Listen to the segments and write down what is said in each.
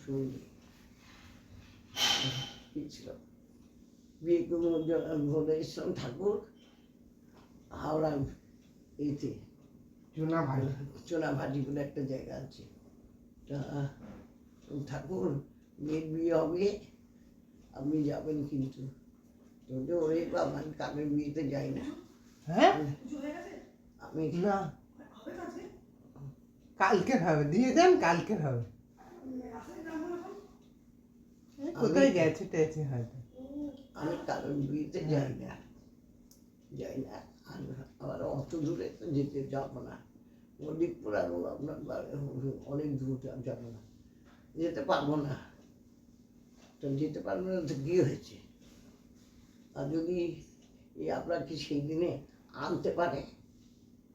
শুনি কি ছিল বলে ইসলাম ঠাকুর হাওড়া এতে চোনাভাটি বলে একটা জায়গা আছে। তা ঠাকুর মেয়ের বিয়ে হবে, আপনি যাবেন কিন্তু। তো ওরে বাবা, আমি কাকের বিয়েতে যাই না। হ্যাঁ আমি না, কালকে হবে, দিয়ে দেন, কালকে হবে। কোথায় গেছে টেছে হয়তো। আমি কারোর বিয়েতে যাই না, আর আবার অত দূরে তো যেতে যাবো না। মল্লিকপুর আর আপনার অনেক দূর যাবো না, যেতে পারবো না। তো যেতে পারবো না তো কী হয়েছে? আর যদি আপনাকে সেই দিনে আনতে পারে,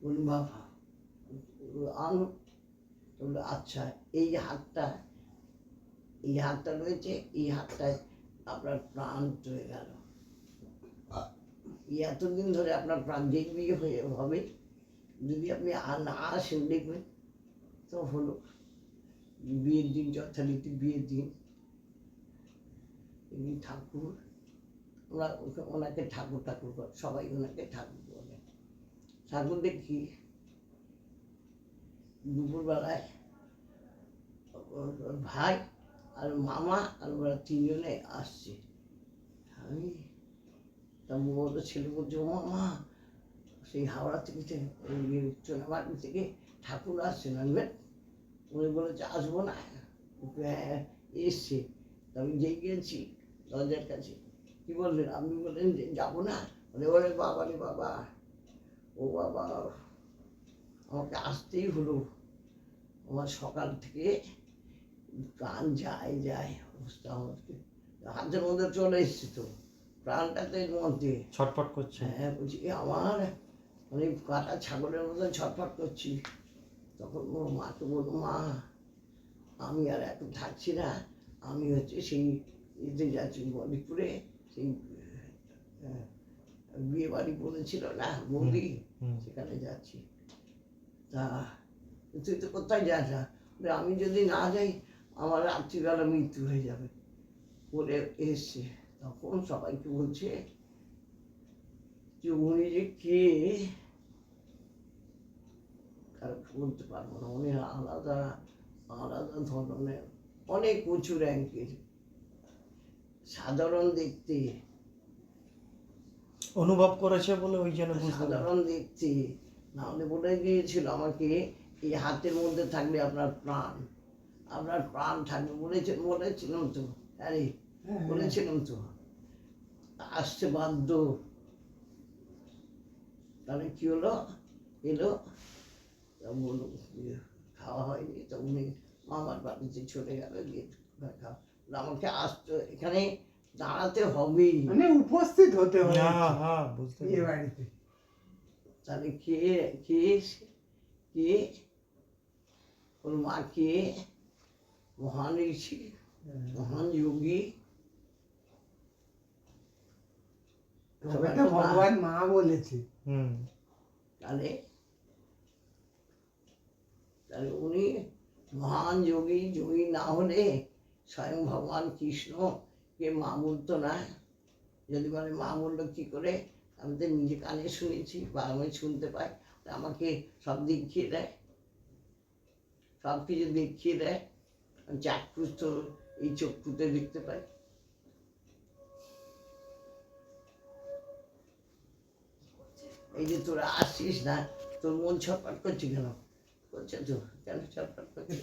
বলি বাবা আনো, বললো আচ্ছা এই হাতটা রয়েছে, এই হাতটায় আপনার প্রাণ চলে গেল। এতদিন ধরে আপনার প্রাণ যেই বিয়ে হবে, যদি আপনি না আসেন দেখবেন তো হলো বিয়ের দিন, যথারীতি বিয়ের দিন ঠাকুর, ওরা ওনাকে ঠাকুর সবাই ওনাকে ঠাকুর বলে। ঠাকুর দেখি দুপুরবেলায় ভাই আর মামা আর ওরা তিনজনে আসছে। আমি তা বড় ছেলে বলছে, ও মামা সেই হাওড়া থেকে চোনাবাড়ি থেকে ঠাকুর আসছে না। উনি বলেছে আসবো না, হ্যাঁ এসছে। আমি যেই গেছি দরজার কাছে, কি বললেন? আপনি বললেন যে যাবো না, বলে ওরে বাবা রে বাবা, ও বাবা আমাকে আসতেই হলো। আমার সকাল থেকে প্রাণ যায় অবস্থা, আমাকে হাতের মধ্যে চলে এসছে, তো প্রাণটা তো এর মধ্যে ছটফট করছে। হ্যাঁ বলছি আমার মানে কাটা ছাগলের মতন ছটফট করছি। তখন ওর মাকে বলবো, মা আমি আর এখন থাকছি না, আমি হচ্ছে সেই ইতে যাচ্ছি মল্লিকপুরে, সেই বিয়ে বাড়ি বলেছিল না বৌদি, সেখানে যাচ্ছি। তা তুই তো কোথায় যাস না? আমি যদি না যাই আমার রাত্রিবেলা মৃত্যু হয়ে যাবে বলে এসছে। তখন সবাইকে বলছে যে উনি যে কে বলতে পারবো না, উনি আলাদা ধরনের, অনেক উঁচু র্যাঙ্কের, সাধারণ দেখতে, অনুভব করেছে বলে ওই জন্য সাধারণ দেখতে। নাহলে বলে গিয়েছিল আমাকে এই হাতের মধ্যে থাকলে আপনার প্রাণ থাকবে বলেছিলাম তো। আরে বলেছিলাম তো, আসতে বাধ্য। তাহলে কি হলো, এলো, বললো খাওয়া হয়নি, তো উনি মামার বাড়িতে চলে গেল, গিয়ে খাওয়া। আমাকে আসতে এখানে দাঁড়াতে হবেই, মানে উপস্থিত হতে হবে বুঝতে বিয়ে বাড়িতে। তাহলে কে ওর মা কে? মহান ঋষি, মহান যোগী, ভগবান মা বলেছে। তাহলে উনি মহান যোগী না হলে স্বয়ং ভগবান কৃষ্ণকে মা বলতো না। যদি বলে মা বললো কি করে? আমি তো নিজে কানে শুনেছি বা আমি শুনতে পাই, আমাকে সব দেখিয়ে দেয়, সব কিছু দেখিয়ে দেয়। চাক্ষুষ তো এই চক্ষুতে দেখতে পাই। এই যে তোরা আসছিস না, তোর মন ছটফট করছে কেন? করছে তো, কেন ছটফট করছে?